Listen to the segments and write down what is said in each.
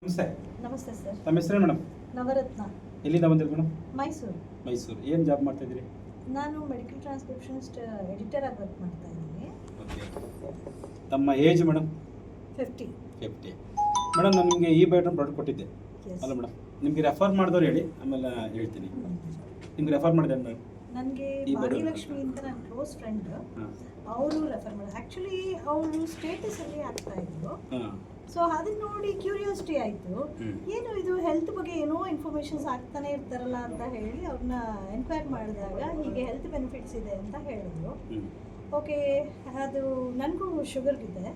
ನಮಸ್ತೆ. ನಮಸ್ತೆ ಸರ್. ತಮ್ಮ ಹೆಸರು ಮೇಡಮ್? ನವರತ್ನ. ಎಲ್ಲಿಂದ ಬಂದಿರಿ ಮೇಡಮ್? ಮೈಸೂರು. ಮೈಸೂರು. ಏನು ಜಾಬ್ ಮಾಡ್ತಾ ಇದ್ದೀರಿ? ನಾನು ಮೆಡಿಕಲ್ ಟ್ರಾನ್ಸ್ಕ್ರಿಪ್ಷನಿಸ್ಟ್ ಎಡಿಟರ್ ಆಗಿ ವರ್ಕ್ ಮಾಡ್ತಾ ಇದ್ದೀನಿ. ಓಕೆ. ತಮ್ಮ ಏಜ್ ಮೇಡಮ್? 50. ಮೇಡಮ್ ನಾನು ನಿಮಗೆ ಈ ಬಯೋಟನ್ ಪ್ರಾಡಕ್ಟ್ ಕೊಟ್ಟಿದ್ದೆ Yes. ಅಲ್ಲ ಮೇಡಮ್? ನಿಮಗೆ ರೆಫರ್ ಮಾಡಿದವ್ರು ಹೇಳಿ, ಆಮೇಲೆ ಹೇಳ್ತೀನಿ. ನಿಮ್ಗೆ ರೆಫರ್ ಮಾಡಿದೆ ಮೇಡಮ್? ನನಗೆ ಈ ಭಾಗ್ಯಲಕ್ಷ್ಮಿ ಅಂತ ನನ್ನ ಕ್ಲೋಸ್ ಫ್ರೆಂಡ್, ಹಾಂ ಅವರು ರೆಫರ್ ಮಾಡಿ. ಆ್ಯಕ್ಚುಲಿ ಅವರು ಸ್ಟೇಟಸಲ್ಲಿ ಆಗ್ತಾ ಇದ್ರು. ಹಾಂ. ಸೊ ಅದನ್ನ ನೋಡಿ ಕ್ಯೂರಿಯಾಸಿಟಿ ಆಯಿತು, ಏನು ಇದು ಹೆಲ್ತ್ ಬಗ್ಗೆ ಏನೋ ಇನ್ಫಾರ್ಮೇಷನ್ಸ್ ಆಗ್ತಾನೆ ಇರ್ತಾರಲ್ಲ ಅಂತ ಹೇಳಿ ಅವ್ರನ್ನ ಎನ್ಕ್ವೈರ್ ಮಾಡಿದಾಗ ಹೀಗೆ ಹೆಲ್ತ್ ಬೆನಿಫಿಟ್ಸ್ ಇದೆ ಅಂತ ಹೇಳಿದ್ರು. ಓಕೆ, ಅದು ನನಗೂ ಶುಗರ್ಗಿದೆ.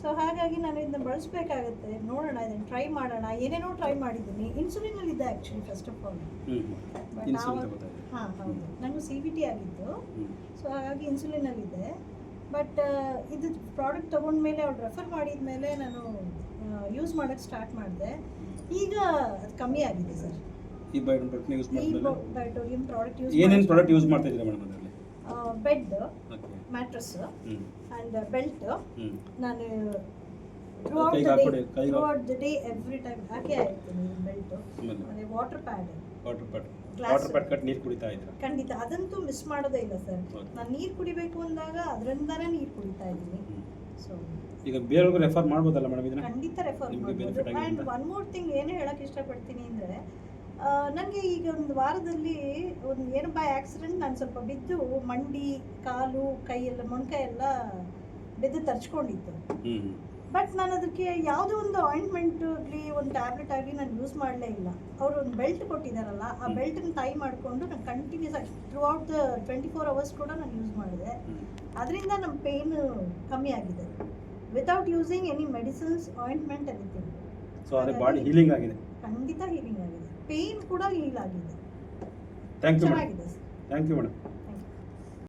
ಸೊ ಹಾಗಾಗಿ ನಾನು ಇದನ್ನ ಬಳಸಬೇಕಾಗತ್ತೆ, ನೋಡೋಣ, ಇದನ್ನು ಟ್ರೈ ಮಾಡೋಣ. ಏನೇನೋ ಟ್ರೈ ಮಾಡಿದ್ದೀನಿ. ಇನ್ಸುಲಿನಲ್ಲಿದ್ದೆ ಆ್ಯಕ್ಚುಲಿ ಫಸ್ಟ್ ಆಫ್ ಆಲ್. ಹಾಂ ಹೌದು, ನನಗೂ CVT ಆಗಿತ್ತು. ಸೊ ಹಾಗಾಗಿ ಇನ್ಸುಲಿನಲ್ಲಿದ್ದೆ. ಬಟ್ ಇದು ಪ್ರಾಡಕ್ಟ್ ತೊಗೊಂಡ್ಮೇಲೆ ಅವ್ರು ರೆಫರ್ ಮಾಡಿದ ಮೇಲೆ ನಾನು ಯೂಸ್ ಮಾಡೋಕ್ಕೆ ಸ್ಟಾರ್ಟ್ ಮಾಡಿದೆ. ಈಗ ಅದು ಕಮ್ಮಿ ಆಗಿದೆ ಸರ್. ಈ ಬಯೋಟನ್ ಪ್ರಾಡಕ್ಟ್ ಯೂಸ್ ಮಾಡಿದ್ಮೇಲೆ ಬಯೋಟೋರಿಯಂ ಪ್ರಾಡಕ್ಟ್ ಏನೇನು ಪ್ರಾಡಕ್ಟ್ ಯೂಸ್ ಮಾಡ್ತಾ ಇದ್ದೀರಾ ಮೇಡಮ್ ಅದರಲ್ಲಿ? Bed, mattress and belt. ನಾನು throughout the day every time ಹಾಕೇ ಇರ್ತೀನಿ ಬೆಲ್ಟು. ಮತ್ತು ವಾಟರ್ ಪ್ಯಾಡ್ ಕಟ್ ನೀರು ಕುಡಿತಾ ಇದ್ದೀರಾ? ಖಂಡಿತ, ಅದಂತೂ ಮಿಸ್ ಮಾಡೋದೇ ಇಲ್ಲ ಸರ್. ನಾನು ನೀರು ಕುಡಿಬೇಕು ಅಂದಾಗ ಅದರಿಂದಾನೇ ನೀರು ಕುಡಿತಾ ಇದ್ದೀನಿ. ಸೊ ಈಗ ಬೇರೆಯವ್ರಿಗೂ ರೆಫರ್ ಮಾಡ್ಬೋದಲ್ಲ ಮೇಡಮ್ ಇದನ್ನ? ಖಂಡಿತ ರೆಫರ್ ಮಾಡ್ಬೋದು. ಆ್ಯಂಡ್ ಒನ್ ಮೋರ್ ಥಿಂಗ್ ಏನು ಹೇಳೋಕ್ಕೆ ಇಷ್ಟಪಡ್ತೀನಿ ಅಂದರೆ, ನನಗೆ ಈಗ ಒಂದು ವಾರದಲ್ಲಿ ಒಂದು ಏನು ಬೈ ಆಕ್ಸಿಡೆಂಟ್ ನಾನು ಸ್ವಲ್ಪ ಬಿದ್ದು ಮಂಡಿ, ಕಾಲು, ಕೈ ಎಲ್ಲ, ಮೊಣಕೈ ಎಲ್ಲ ಬಿದ್ದು ತರ್ಚ್ಕೊಂಡಿತ್ತು. ಬಟ್ ನಾನು ಅದಕ್ಕೆ ಯಾವುದೋ ಒಂದು ಆಯಿಂಟ್ಮೆಂಟ್ ಆಗಲಿ ಒಂದು ಟ್ಯಾಬ್ಲೆಟ್ ಆಗಲಿ ನಾನು ಯೂಸ್ ಮಾಡಲೇ ಇಲ್ಲ. ಅವರು ಒಂದು ಬೆಲ್ಟ್ ಕೊಟ್ಟಿದ್ದಾರಲ್ಲ, ಆ ಬೆಲ್ಟನ್ನು ಟೈ ಮಾಡಿಕೊಂಡು ನಾನು ಕಂಟಿನ್ಯೂಸ್ ಆಗಿ ಥ್ರೂಔಟ್ ದ 24 hours ಕೂಡ ನಾನು ಯೂಸ್ ಮಾಡಿದೆ. ಅದರಿಂದ ನಮ್ಮ ಪೇಯ್ನ್ ಕಮ್ಮಿ ಆಗಿದೆ, without using any medicines, ointment, anything. So ಅದೇ ಬಾಡಿ ಹೀಲಿಂಗ್ ಆಗಿದೆ? ಖಂಡಿತ ಹೀಲಿಂಗ್ ಆಗಿದೆ, ಪೇಯ್ನ್ ಕೂಡ ಹೀಲ್ ಆಗಿದೆ. ಥ್ಯಾಂಕ್ ಯು ಚೆನ್ನಾಗಿದೆ ಸರ್. Thank you madam.